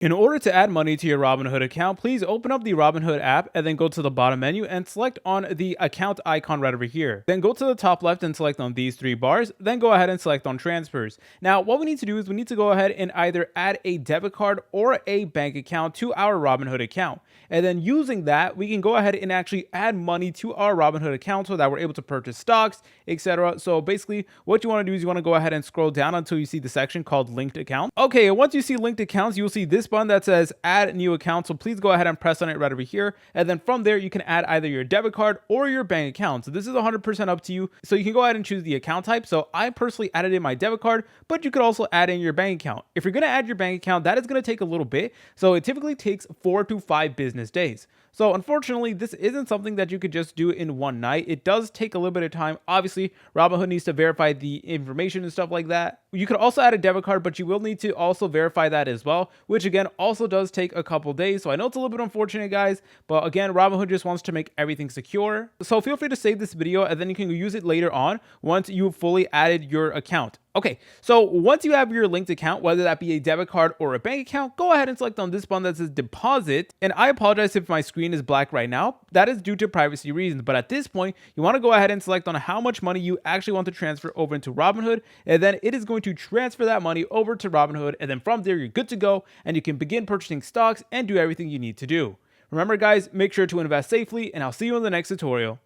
In order to add money to your Robinhood account, please open up the Robinhood app and then go to the bottom menu and select on the account icon right over here. Then go to the top left and select on these three bars, then go ahead and select on transfers. Now, what we need to do is we need to go ahead and either add a debit card or a bank account to our Robinhood account. And then using that, we can go ahead and actually add money to our Robinhood account so that we're able to purchase stocks, etc. So basically, what you want to do is you want to go ahead and scroll down until you see the section called linked account. Okay, and once you see linked accounts, you'll see this button that says add new account. So please go ahead and press on it right over here. And then from there, you can add either your debit card or your bank account. So this is 100% up to you. So you can go ahead and choose the account type. So I personally added in my debit card, but you could also add in your bank account. If you're going to add your bank account, that is going to take a little bit. So it typically takes 4 to 5 business days. So unfortunately, this isn't something that you could just do in one night. It does take a little bit of time. Obviously, Robinhood needs to verify the information and stuff like that. You could also add a debit card, but you will need to also verify that as well, which again also does take a couple days. So I know it's a little bit unfortunate, guys, but again, Robinhood just wants to make everything secure. So feel free to save this video and then you can use it later on once you've fully added your account. Okay, so once you have your linked account, whether that be a debit card or a bank account, go ahead and select on this button that says deposit. And I apologize if my screen is black right now. That is due to privacy reasons. But at this point, you want to go ahead and select on how much money you actually want to transfer over into Robinhood. And then it is going to transfer that money over to Robinhood. And then from there, you're good to go and you can begin purchasing stocks and do everything you need to do. Remember, guys, make sure to invest safely and I'll see you in the next tutorial.